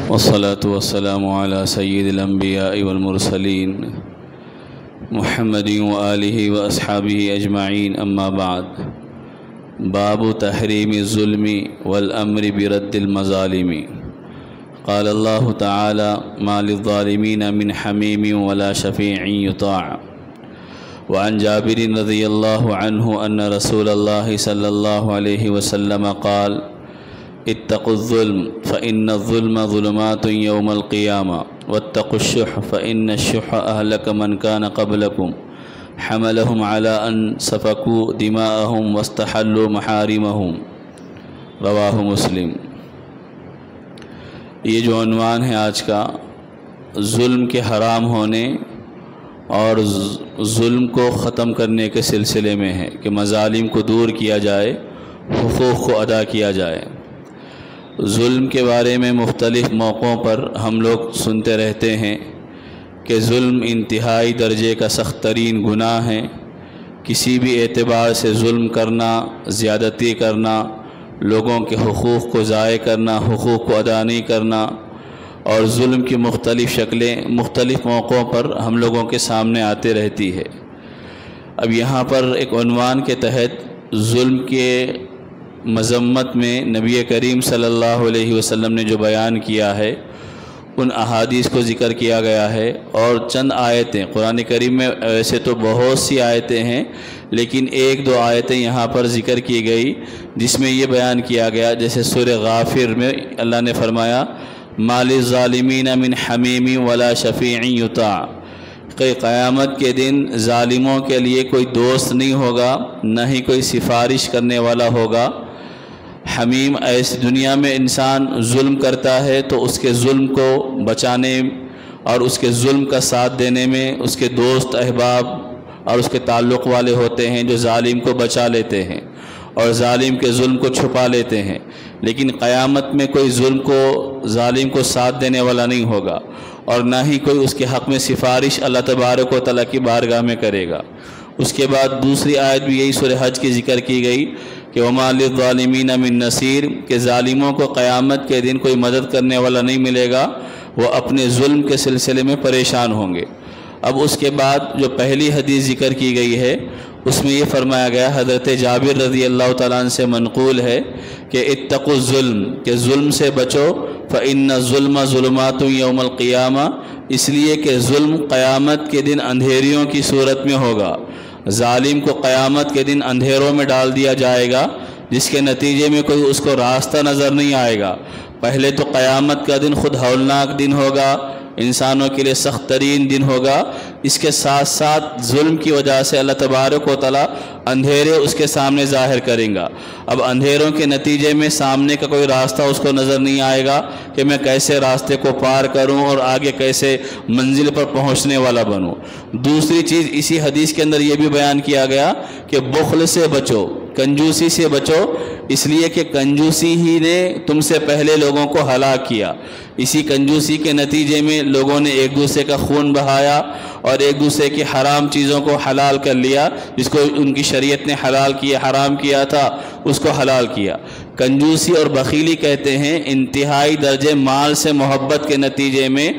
والصلاة والسلام على سيد الأنبياء والمرسلين محمد وآله وأصحابه أجمعين. أما بعد، باب تحريم الظلم والأمر برد المظالم. قال الله تعالى: ما للظالمين من حميم ولا شفيع يطاع. وعن جابر رضي الله عنه أن رسول الله صلى الله عليه وسلم قال: اتقوا الظلم فإن الظلم ظلمات يوم القيامة، واتقوا الشح فإن الشح أهلك من كان قبلكم، حملهم على أن سفكوا دماءهم واستحلوا محارمهم. رواہ مسلم. یہ جو عنوان ہے آج کا، ظلم کے حرام ہونے اور ظلم کو ختم کرنے کے سلسلے میں ہے کہ مظالم کو دور کیا جائے، حقوق کو ادا کیا جائے. ظلم کے بارے میں مختلف موقعوں پر ہم لوگ سنتے رہتے ہیں کہ ظلم انتہائی درجے کا سخت ترین گناہ ہے. کسی بھی اعتبار سے ظلم کرنا، زیادتی کرنا، لوگوں کے حقوق کو ضائع کرنا، حقوق کو ادا نہیں کرنا، اور ظلم کی مختلف شکلیں مختلف موقعوں پر ہم لوگوں کے سامنے آتے رہتی ہے. اب یہاں پر ایک عنوان کے تحت ظلم کے مذمت میں نبی کریم صلی اللہ علیہ وسلم نے جو بیان کیا ہے ان احادیث کو ذکر کیا گیا ہے، اور چند آیتیں قرآن کریم میں، ویسے تو بہت سی آیتیں ہیں لیکن ایک دو آیتیں یہاں پر ذکر کی گئی جس میں یہ بیان کیا گیا، جیسے سورہ غافر میں اللہ نے فرمایا: ما للظالمین من حمیم ولا شفیع یطاع. کہ قیامت کے دن ظالموں کے لیے کوئی دوست نہیں ہوگا، نہ ہی کوئی سفارش کرنے والا ہوگا. حمیم، ایسی دنیا میں انسان ظلم کرتا ہے تو اس کے ظلم کو بچانے اور اس کے ظلم کا ساتھ دینے میں اس کے دوست احباب اور اس کے تعلق والے ہوتے ہیں جو ظالم کو بچا لیتے ہیں اور ظالم کے ظلم کو چھپا لیتے ہیں. لیکن قیامت میں کوئی ظالم کو ساتھ دینے والا نہیں ہوگا، اور نہ ہی کوئی اس کے حق میں سفارش اللہ تبارک و تعالیٰ کی بارگاہ میں کرے گا. اس کے بعد دوسری آیت بھی یہی سورہ حج کی ذکر کی گئی کہ وَمَا لِلظَّالِمِينَ مِن نَصِيرٍ، کہ ظالموں کو قیامت کے دن کوئی مدد کرنے والا نہیں ملے گا، وہ اپنے ظلم کے سلسلے میں پریشان ہوں گے. اب اس کے بعد جو پہلی حدیث ذکر کی گئی ہے اس میں یہ فرمایا گیا، حضرت جابر رضی اللہ تعالیٰ عنہ سے منقول ہے کہ اتقوا الظلم، کہ ظلم سے بچو، فإن الظلم ظلمات یوم القیامہ، اس لیے کہ ظلم قیامت کے دن اندھیریوں کی صورت میں ہوگا. ظالم کو قیامت کے دن اندھیروں میں ڈال دیا جائے گا جس کے نتیجے میں کوئی اس کو راستہ نظر نہیں آئے گا. پہلے تو قیامت کا دن خود ہولناک دن ہوگا، انسانوں کے لیے سخت ترین دن ہوگا. اس کے ساتھ ساتھ ظلم کی وجہ سے اللہ تبارک و تعالیٰ اندھیرے اس کے سامنے ظاہر کریں گا. اب اندھیروں کے نتیجے میں سامنے کا کوئی راستہ اس کو نظر نہیں آئے گا کہ میں کیسے راستے کو پار کروں اور آگے کیسے منزل پر پہنچنے والا بنوں. دوسری چیز اسی حدیث کے اندر یہ بھی بیان کیا گیا کہ بخل سے بچو، کنجوسی سے بچو، اس لیے کہ کنجوسی ہی نے تم سے پہلے لوگوں کو ہلاک کیا. اسی کنجوسی کے نتیجے میں لوگوں نے ایک دوسرے کا خون بہایا اور ایک دوسرے کی حرام چیزوں کو حلال کر لیا. جس کو ان کی شریعت نے حرام کیا تھا اس کو حلال کیا. کنجوسی اور بخیلی کہتے ہیں انتہائی درجے مال سے محبت کے نتیجے میں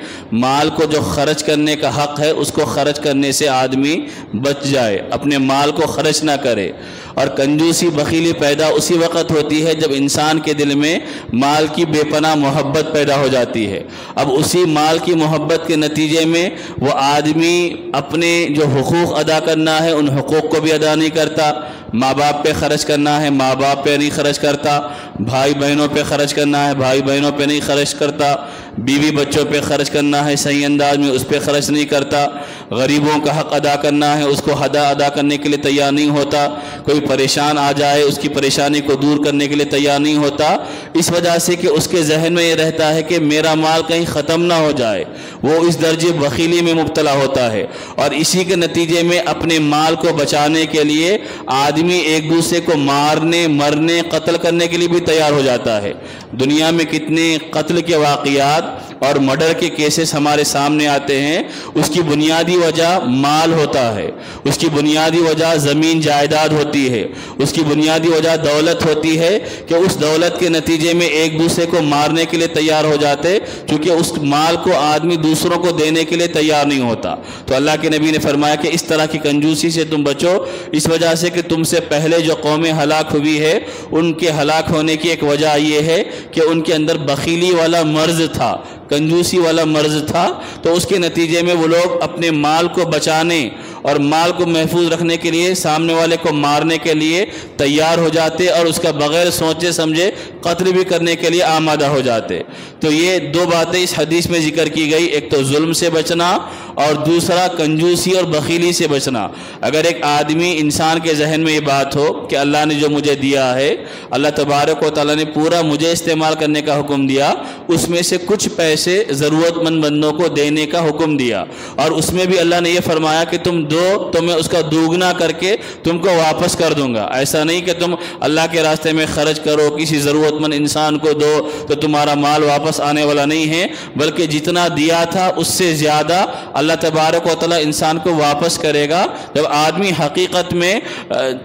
مال کو جو خرچ کرنے کا حق ہے اس کو خرچ کرنے سے آدمی بچ جائے، اپنے مال کو خرچ نہ کرے. اور کنجوسی بخیلی پیدا اسی وقت ہوتی ہے جب انسان کے دل میں مال کی بے پناہ محبت پیدا ہو جاتی ہے. اب اسی مال کی محبت کے نتیجے میں وہ آدمی اپنے جو حقوق ادا کرنا ہے ان حقوق کو بھی ادا نہیں کرتا. ماں باپ پہ خرچ کرنا ہے، ماں باپ پہ نہیں خرچ کرتا. بھائی بہنوں پہ خرچ کرنا ہے، بھائی بہنوں پہ نہیں خرچ کرتا. بیوی بچوں پہ خرچ کرنا ہے صحیح انداز میں، اس پہ خرچ نہیں کرتا. غریبوں کا حق ادا کرنا ہے، اس کو ادا کرنے کے لیے تیار نہیں ہوتا. کوئی پریشان آ جائے اس کی پریشانی کو دور کرنے کے لیے تیار نہیں ہوتا، اس وجہ سے کہ اس کے ذہن میں یہ رہتا ہے کہ میرا مال کہیں ختم نہ ہو جائے. وہ اس درجے بخیلی میں مبتلا ہوتا ہے، اور اسی کے نتیجے میں اپنے مال کو بچانے کے لیے آدمی ایک دوسرے کو مارنے، مرنے، قتل کرنے کے لیے بھی تیار ہو جاتا ہے. دنیا میں کتنے قتل کے واقعات اور مرڈر کے کیسز ہمارے سامنے آتے ہیں، اس کی بنیادی وجہ مال ہوتا ہے، اس کی بنیادی وجہ زمین جائیداد ہوتی ہے، اس کی بنیادی وجہ دولت ہوتی ہے کہ اس دولت کے نتیجے میں ایک دوسرے کو مارنے کے لیے تیار ہو جاتے، کیونکہ اس مال کو آدمی دوسروں کو دینے کے لیے تیار نہیں ہوتا۔ تو اللہ کے نبی نے فرمایا کہ اس طرح کی کنجوسی سے تم بچو، اس وجہ سے کہ تم سے پہلے جو قومیں ہلاک ہوئی ہے ان کے ہلاک ہونے کی ایک وجہ یہ ہے کہ ان کے اندر بخیلی والا مرض تھا، کنجوسی والا مرض تھا، تو اس کے نتیجے میں وہ لوگ اپنے مال کو بچانے اور مال کو محفوظ رکھنے کے لیے سامنے والے کو مارنے کے لیے تیار ہو جاتے اور اس کا بغیر سوچے سمجھے قتل بھی کرنے کے لیے آمادہ ہو جاتے۔ تو یہ دو باتیں اس حدیث میں ذکر کی گئی، ایک تو ظلم سے بچنا اور دوسرا کنجوسی اور بخیلی سے بچنا۔ اگر ایک آدمی انسان کے ذہن میں یہ بات ہو کہ اللہ نے جو مجھے دیا ہے، اللہ تبارک و تعالیٰ نے پورا مجھے استعمال کرنے کا حکم دیا، اس میں سے کچھ پیسے ضرورت مند بندوں کو دینے کا حکم دیا، اور اس میں بھی اللہ نے یہ فرمایا کہ تم دو تو میں اس کا دوگنا کر کے تم کو واپس کر دوں گا۔ ایسا نہیں کہ تم اللہ کے راستے میں خرچ کرو، کسی ضرورت مند انسان کو دو تو تمہارا مال واپس آنے والا نہیں ہے، بلکہ جتنا دیا تھا اس سے زیادہ اللہ تبارک و تعالیٰ انسان کو واپس کرے گا۔ جب آدمی حقیقت میں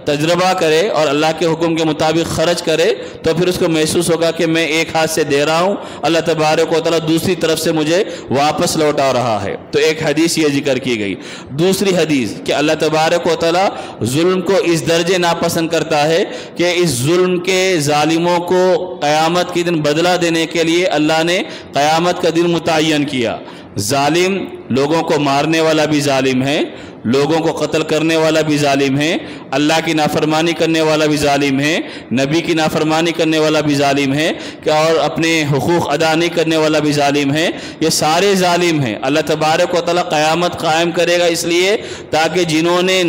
تجربہ کرے اور اللہ کے حکم کے مطابق خرچ کرے تو پھر اس کو محسوس ہوگا کہ میں ایک ہاتھ سے دے رہا ہوں، اللہ تبارک و تعالیٰ دوسری طرف سے مجھے واپس لوٹا رہا ہے۔ تو ایک حدیث یہ ذکر کی گئی۔ دوسری حدیث کہ اللہ تبارک و تعالیٰ ظلم کو اس درجے ناپسند کرتا ہے کہ اس ظلم کے ظالموں کو قیامت کے دن بدلہ دینے کے لیے اللہ نے قیامت کا دن متعین کیا۔ ظالم لوگوں کو مارنے والا بھی ظالم ہے، لوگوں کو قتل کرنے والا بھی ظالم ہے، اللہ کی نافرمانی کرنے والا بھی ظالم ہے، نبی کی نافرمانی کرنے والا بھی ظالم ہے، اور اپنے حقوق ادا نہیں کرنے والا بھی ظالم ہے۔ یہ سارے ظالم ہیں۔ اللہ تبارک و تعالیٰ قیامت قائم کرے گا اس لیے تاکہ جنہوں نے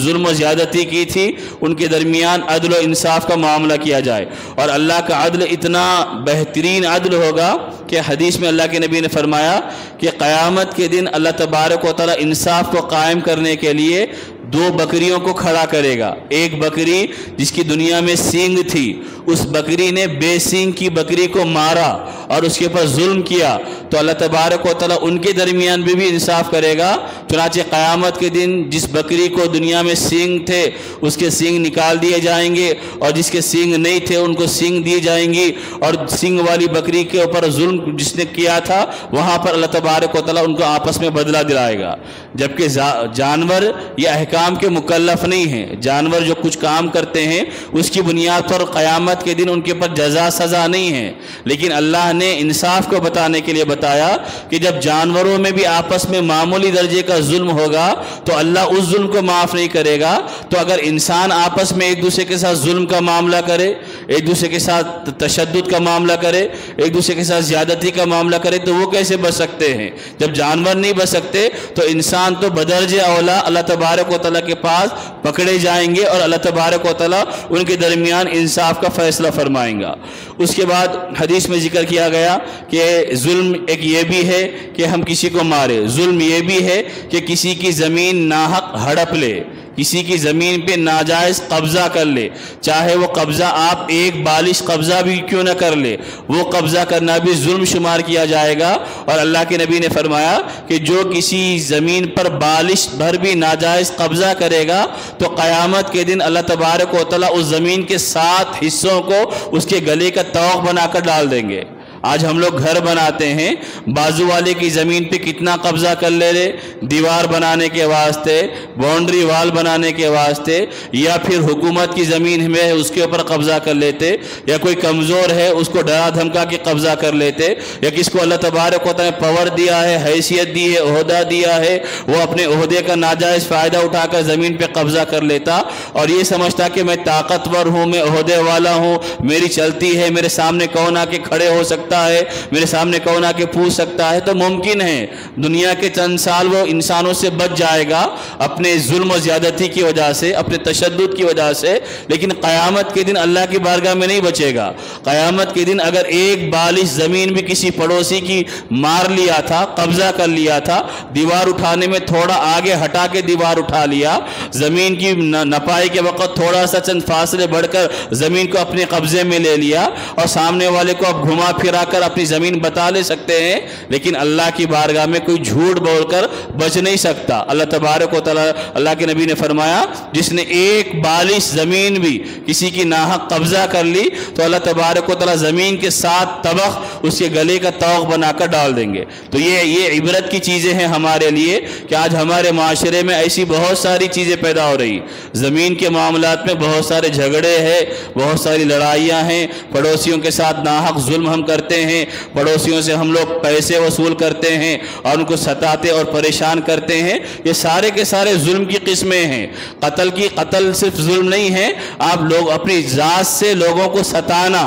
ظلم و زیادتی کی تھی ان کے درمیان عدل و انصاف کا معاملہ کیا جائے، اور اللہ کا عدل اتنا بہترین عدل ہوگا کہ حدیث میں اللہ کے نبی نے فرمایا کہ قیامت کے دن اللہ تبارک و تعالیٰ انصاف کو قائم کرنے کے لیے دو بکریوں کو کھڑا کرے گا۔ ایک بکری جس کی دنیا میں سینگ تھی، اس بکری نے بے سینگ کی بکری کو مارا اور اس کے اوپر ظلم کیا، تو اللہ تبارک و تعالیٰ ان کے درمیان بھی انصاف کرے گا۔ چنانچہ قیامت کے دن جس بکری کو دنیا میں سینگ تھے اس کے سینگ نکال دیے جائیں گے، اور جس کے سینگ نہیں تھے ان کو سینگ دی جائیں گی، اور سینگ والی بکری کے اوپر ظلم جس نے کیا تھا وہاں پر اللہ تبارک و تعالیٰ ان کو آپس میں بدلہ دلائے گا۔ جبکہ جانور یہ احکام کے مکلف نہیں ہیں، جانور جو کچھ کام کرتے ہیں اس کی بنیاد پر قیامت کے دن ان کے اوپر جزا سزا نہیں ہے، لیکن اللہ نے انصاف کو بتانے کے لیے بتایا کہ جب جانوروں میں بھی آپس میں معمولی درجے کا ظلم ہوگا تو اللہ اس ظلم کو معاف نہیں کرے گا۔ تو اگر انسان آپس میں ایک دوسرے کے ساتھ ظلم کا معاملہ کرے، ایک دوسرے کے ساتھ تشدد کا معاملہ کرے، ایک دوسرے کے ساتھ زیادتی کا معاملہ کرے تو وہ کیسے بچ سکتے ہیں؟ جب جانور نہیں بچ سکتے تو انسان تو بدرجہ اولا اللہ تبارک و تعالیٰ کے پاس پکڑے جائیں گے، اور اللہ تبارک و تعالیٰ ان کے درمیان انصاف کا فیصلہ فرمائیں گا۔ اس کے بعد حدیث میں ذکر کیا گیا کہ ظلم ایک یہ بھی ہے کہ ہم کسی کو مارے، ظلم یہ بھی ہے کہ کسی کی زمین ناحق ہڑپ لے، کسی کی زمین پہ ناجائز قبضہ کر لے، چاہے وہ قبضہ آپ ایک بالش قبضہ بھی کیوں نہ کر لے، وہ قبضہ کرنا بھی ظلم شمار کیا جائے گا۔ اور اللہ کے نبی نے فرمایا کہ جو کسی زمین پر بالش بھر بھی ناجائز قبضہ کرے گا تو قیامت کے دن اللہ تبارک و تعالیٰ اس زمین کے 7 حصوں کو اس کے گلے کا طوق بنا کر ڈال دیں گے۔ آج ہم لوگ گھر بناتے ہیں، بازو والے کی زمین پہ کتنا قبضہ کر لے رہے، دیوار بنانے کے واسطے، باؤنڈری وال بنانے کے واسطے، یا پھر حکومت کی زمین میں اس کے اوپر قبضہ کر لیتے، یا کوئی کمزور ہے اس کو ڈرا دھمکا کے قبضہ کر لیتے، یا کس کو اللہ تبارک و تعالیٰ نے پاور دیا ہے، حیثیت دی ہے، عہدہ دیا ہے، وہ اپنے عہدے کا ناجائز فائدہ اٹھا کر زمین پہ قبضہ کر لیتا اور یہ سمجھتا کہ میں طاقتور ہوں، میں عہدے والا ہوں، میری چلتی ہے، میرے سامنے کون آ کے کھڑے ہو سکتا ہے، میرے سامنے کون آ کے پوچھ سکتا ہے۔ تو ممکن ہے دنیا کے چند سال وہ انسانوں سے بچ جائے گا اپنے ظلم و زیادتی کی وجہ سے، اپنے تشدد کی وجہ سے، لیکن قیامت کے دن اللہ کی بارگاہ میں نہیں بچے گا۔ قیامت کے دن اگر ایک بالش زمین بھی کسی پڑوسی کی مار لیا تھا، قبضہ کر لیا تھا، دیوار اٹھانے میں تھوڑا آگے ہٹا کے دیوار اٹھا لیا، زمین کی نپائی کے وقت تھوڑا سا چند فاصلے بڑھ کر زمین کو اپنے قبضے میں لے لیا، اور سامنے والے کو اب گھما پھرا جا کر اپنی زمین بتا لے سکتے ہیں، لیکن اللہ کی بارگاہ میں کوئی جھوٹ بول کر بچ نہیں سکتا۔ اللہ تبارک و تعالیٰ، اللہ کے نبی نے فرمایا جس نے ایک بالش زمین بھی کسی کی ناحق قبضہ کر لی تو اللہ تبارک و تعالیٰ زمین کے 7 طبق اس کے گلے کا طوق بنا کر ڈال دیں گے۔ تو یہ عبرت کی چیزیں ہیں ہمارے لیے کہ آج ہمارے معاشرے میں ایسی بہت ساری چیزیں پیدا ہو رہی، زمین کے معاملات میں بہت سارے جھگڑے ہیں، بہت ساری لڑائیاں ہیں، پڑوسیوں کے ساتھ ناحق ظلم ہم کرتے ہیں، پڑوسیوں سے ہم لوگ پیسے وصول کرتے ہیں اور ان کو ستاتے اور پریشان کرتے ہیں۔ یہ سارے کے سارے ظلم کی قسمیں ہیں۔ قتل صرف ظلم نہیں ہے، آپ لوگ اپنی ذات سے لوگوں کو ستانا،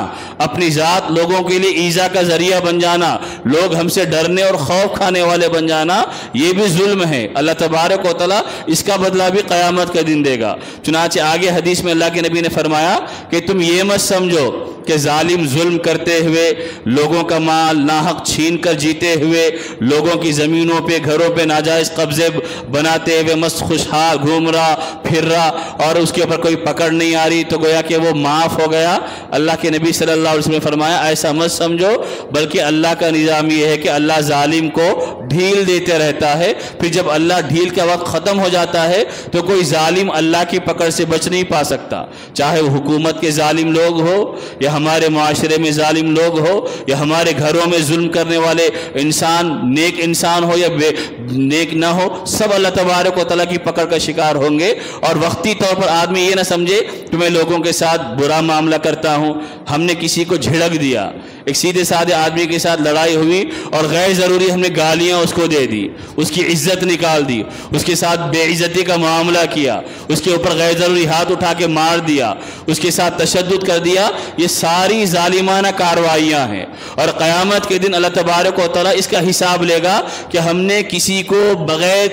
اپنی ذات لوگوں کے لیے ایذا کا ذریعہ بن جانا، لوگ ہم سے ڈرنے اور خوف کھانے والے بن جانا، یہ بھی ظلم ہے۔ اللہ تبارک و تعالیٰ اس کا بدلہ بھی قیامت کا دن دے گا۔ چنانچہ آگے حدیث میں اللہ کے نبی نے فرمایا کہ تم یہ مت سمجھو کہ ظالم ظلم کرتے ہوئے، لوگوں کا مال ناحق چھین کر جیتے ہوئے، لوگوں کی زمینوں پہ گھروں پہ ناجائز قبضے بناتے ہوئے مست خوشحال گھوم رہا پھر رہا اور اس کے اوپر کوئی پکڑ نہیں آ رہی تو گویا کہ وہ معاف ہو گیا۔ اللہ کے نبی صلی اللہ علیہ وسلم نے فرمایا ایسا مت سمجھو، بلکہ اللہ کا نظام یہ ہے کہ اللہ ظالم کو ڈھیل دیتے رہتا ہے، پھر جب اللہ ڈھیل کا وقت ختم ہو جاتا ہے تو کوئی ظالم اللہ کی پکڑ سے بچ نہیں پا سکتا، چاہے وہ حکومت کے ظالم لوگ ہو یا ہمارے معاشرے میں ظالم لوگ ہو یا ہمارے گھروں میں ظلم کرنے والے انسان، نیک انسان ہو یا بے نیک نہ ہو، سب اللہ تبارک و تعالیٰ کی پکڑ کا شکار ہوں گے۔ اور وقتی طور پر آدمی یہ نہ سمجھے کہ میں لوگوں کے ساتھ برا معاملہ کرتا ہوں، ہم نے کسی کو جھڑک دیا، ایک سیدھے سادھے آدمی کے ساتھ لڑائی ہوئی اور غیر ضروری ہم نے گالیاں اس کو دے دی، اس کی عزت نکال دی، اس کے ساتھ بے عزتی کا معاملہ کیا، اس کے اوپر غیر ضروری ہاتھ اٹھا کے مار دیا، اس کے ساتھ تشدد کر دیا، یہ ساری ظالمانہ کارروائیاں ہیں۔ اور قیامت کے دن اللہ تبارک و تعالیٰ اس کا حساب لے گا کہ ہم نے کسی کو بغیر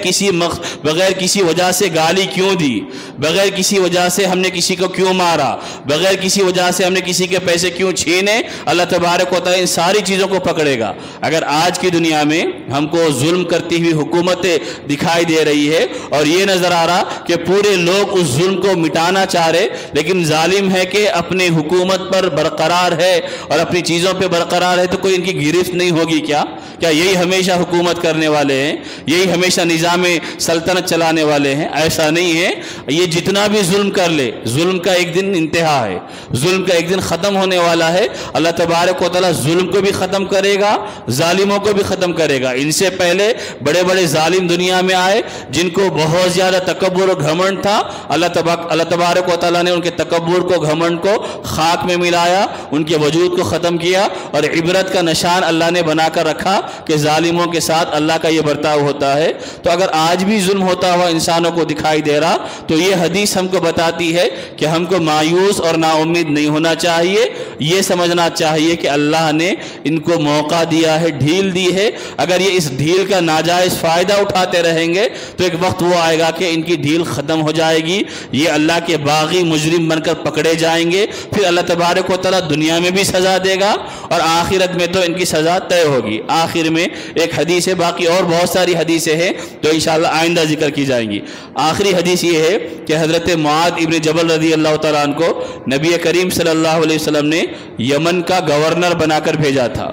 کسی وجہ سے گالی کیوں دی، بغیر کسی وجہ سے ہم نے کسی کو کیوں مارا، بغیر کسی وجہ سے ہم نے کسی کے پیسے کیوں چھینے۔ اللہ تبارک و تعالیٰ ان ساری چیزوں کو پکڑے گا۔ اگر آج کی دنیا میں ہم کو ظلم کرتی ہوئی حکومتیں دکھائی دے رہی ہے اور یہ نظر آ رہا کہ پورے لوگ اس ظلم کو مٹانا چاہ رہے، لیکن ظالم ہے کہ اپنے حکومت پر برقرار ہے اور اپنی چیزوں پہ برقرار ہے، تو کوئی ان کی گرفت نہیں ہوگی کیا یہی ہمیشہ حکومت کرنے والے ہیں، یہی ہمیشہ نظام سلطنت چلانے والے ہیں؟ ایسا نہیں ہے۔ یہ جتنا بھی ظلم کر لے، ظلم کا ایک دن انتہا ہے، ظلم کا ایک دن ختم ہونے والا ہے۔ اللہ تبارک و تعالیٰ ظلم کو بھی ختم کرے گا، ظالموں کو بھی ختم کرے گا۔ ان سے پہلے بڑے بڑے ظالم دنیا میں آئے جن کو بہت زیادہ تکبر و گھمنڈ تھا، اللہ تبارک و تعالیٰ نے ان کے تکبر کو، گھمنڈ کو خاک میں ملایا، ان کے وجود کو ختم کیا اور عبرت کا نشان اللہ نے بنا کر رکھا کہ ظالموں کے ساتھ اللہ کا یہ برتاؤ ہوتا ہے۔ تو اگر آج بھی ظلم ہوتا ہوا انسانوں کو دکھائی دے رہا تو یہ حدیث ہم کو بتاتی ہے کہ ہم کو مایوس اور نا امید نہیں ہونا چاہیے، یہ سمجھنا چاہیے کہ اللہ نے ان کو موقع دیا ہے، ڈھیل دی ہے۔ اگر یہ اس ڈھیل کا ناجائز فائدہ اٹھاتے رہیں گے تو ایک وقت وہ آئے گا کہ ان کی ڈھیل ختم ہو جائے گی، یہ اللہ کے باغی مجرم بن کر پکڑے جائیں گے، پھر اللہ تبارک و تعالیٰ دنیا میں بھی سزا دے گا اور آخرت میں تو ان کی سزا طے ہوگی۔ آخر میں ایک حدیث ہے، باقی اور بہت ساری حدیثیں ہیں تو انشاءاللہ آئندہ ذکر کی جائیں گی۔ آخری حدیث یہ ہے کہ حضرت معاذ ابن جبل رضی اللہ تعالیٰ عنہ کو نبی کریم صلی اللہ علیہ وسلم نے یمن کا گورنر بنا کر بھیجا تھا،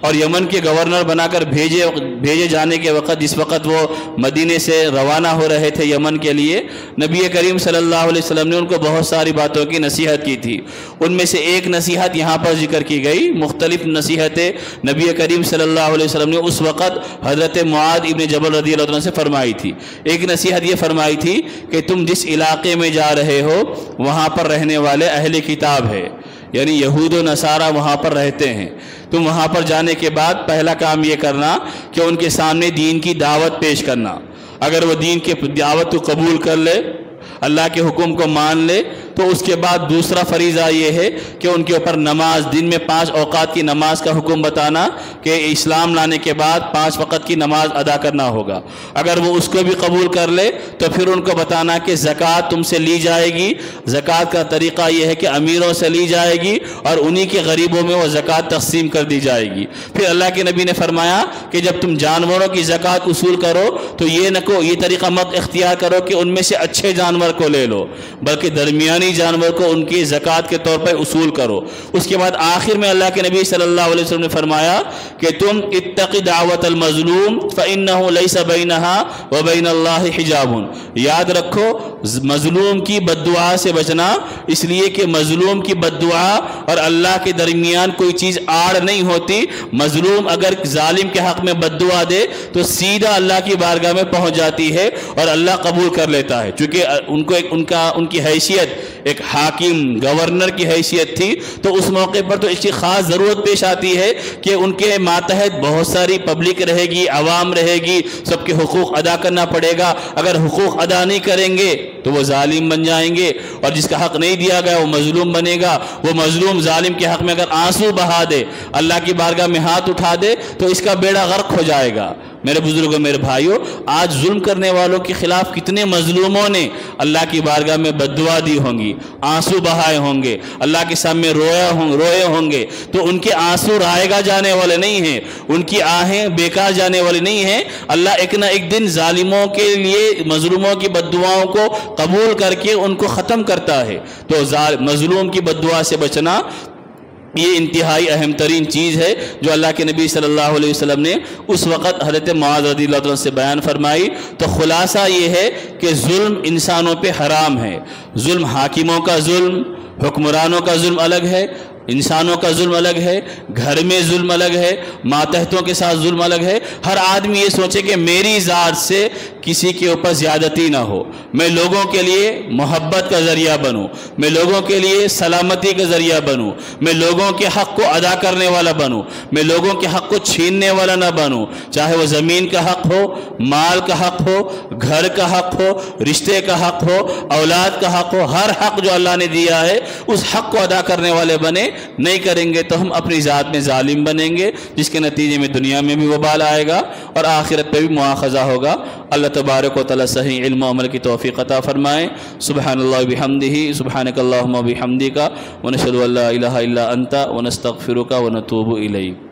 اور یمن کے گورنر بنا کر بھیجے جانے کے وقت، جس وقت وہ مدینے سے روانہ ہو رہے تھے یمن کے لیے، نبی کریم صلی اللہ علیہ وسلم نے ان کو بہت ساری باتوں کی نصیحت کی تھی۔ ان میں سے ایک نصیحت یہاں پر ذکر کی گئی۔ مختلف نصیحتیں نبی کریم صلی اللہ علیہ وسلم نے اس وقت حضرت معاذ ابن جبل رضی اللہ عنہ سے فرمائی تھی۔ ایک نصیحت یہ فرمائی تھی کہ تم جس علاقے میں جا رہے ہو وہاں پر رہنے والے اہل کتاب ہے، یعنی یہود و نصارہ وہاں پر رہتے ہیں۔ تم وہاں پر جانے کے بعد پہلا کام یہ کرنا کہ ان کے سامنے دین کی دعوت پیش کرنا۔ اگر وہ دین کی دعوت کو قبول کر لے، اللہ کے حکم کو مان لے، تو اس کے بعد دوسرا فریضہ یہ ہے کہ ان کے اوپر نماز، دن میں 5 اوقات کی نماز کا حکم بتانا کہ اسلام لانے کے بعد 5 وقت کی نماز ادا کرنا ہوگا۔ اگر وہ اس کو بھی قبول کر لے تو پھر ان کو بتانا کہ زکوٰۃ تم سے لی جائے گی، زکوٰۃ کا طریقہ یہ ہے کہ امیروں سے لی جائے گی اور انہی کے غریبوں میں وہ زکوٰۃ تقسیم کر دی جائے گی۔ پھر اللہ کے نبی نے فرمایا کہ جب تم جانوروں کی زکوٰۃ وصول کرو تو یہ طریقہ مت اختیار کرو کہ ان میں سے اچھے جانور کو لے لو، بلکہ درمیانی منی جانور کو ان کی زکوٰۃ کے طور پر اصول کرو۔ اس کے بعد آخر میں اللہ کے نبی صلی اللہ علیہ وسلم نے فرمایا کہ تم اتق دعوت المظلوم فإنه ليس بينها وبين الله حجاب، یاد رکھو مظلوم کی بد دعا سے بچنا، اس لیے کہ مظلوم کی بد دعا اور اللہ کے درمیان کوئی چیز آڑ نہیں ہوتی۔ مظلوم اگر ظالم کے حق میں بد دعا دے تو سیدھا اللہ کی بارگاہ میں پہنچ جاتی ہے اور اللہ قبول کر لیتا ہے، چونکہ ان کو ان کی حیثیت ایک حاکم گورنر کی حیثیت تھی، تو اس موقع پر تو اس کی خاص ضرورت پیش آتی ہے کہ ان کے ماتحت بہت ساری پبلک رہے گی، عوام رہے گی، سب کے حقوق ادا کرنا پڑے گا۔ اگر حقوق ادا نہیں کریں گے تو وہ ظالم بن جائیں گے، اور جس کا حق نہیں دیا گیا وہ مظلوم بنے گا۔ وہ مظلوم ظالم کے حق میں اگر آنسو بہا دے، اللہ کی بارگاہ میں ہاتھ اٹھا دے تو اس کا بیڑا غرق ہو جائے گا۔ میرے بزرگوں، میرے بھائیوں، آج ظلم کرنے والوں کے خلاف کتنے مظلوموں نے اللہ کی بارگاہ میں بد دعا دی ہوں گی، آنسو بہائے ہوں گے، اللہ کے سامنے روئے ہوں گے، تو ان کے آنسو رائے گا جانے والے نہیں ہیں، ان کی آہیں بیکار جانے والے نہیں ہیں۔ اللہ ایک نہ ایک دن ظالموں کے لیے مظلوموں کی بد دعاؤں کو قبول کر کے ان کو ختم کرتا ہے۔ تو مظلوم کی بد دعا سے بچنا یہ انتہائی اہم ترین چیز ہے جو اللہ کے نبی صلی اللہ علیہ وسلم نے اس وقت حضرت معاذ رضی اللہ عنہ سے بیان فرمائی۔ تو خلاصہ یہ ہے کہ ظلم انسانوں پہ حرام ہے۔ ظلم، حاکموں کا ظلم، حکمرانوں کا ظلم الگ ہے، انسانوں کا ظلم الگ ہے، گھر میں ظلم الگ ہے، ماتحتوں کے ساتھ ظلم الگ ہے۔ ہر آدمی یہ سوچے کہ میری ذات سے کسی کے اوپر زیادتی نہ ہو، میں لوگوں کے لیے محبت کا ذریعہ بنوں، میں لوگوں کے لیے سلامتی کا ذریعہ بنوں، میں لوگوں کے حق کو ادا کرنے والا بنوں، میں لوگوں کے حق کو چھیننے والا نہ بنوں، چاہے وہ زمین کا حق ہو، مال کا حق ہو، گھر کا حق ہو، رشتے کا حق ہو، اولاد کا حق ہو، ہر حق جو اللہ نے دیا ہے اس حق کو ادا کرنے والے بنے۔ نہیں کریں گے تو ہم اپنی ذات میں ظالم بنیں گے، جس کے نتیجے میں دنیا میں بھی وبال آئے گا اور آخرت پہ بھی مواخذہ ہوگا۔ اللہ تبارک و تعالی صحیح علم و عمل کی توفیق عطا فرمائے۔ سبحان اللہ بحمدہ، سبحانک اللہم وبحمدک، ونشہد ان لا الہ الا انت، ونستغفرک ونتوب الیک۔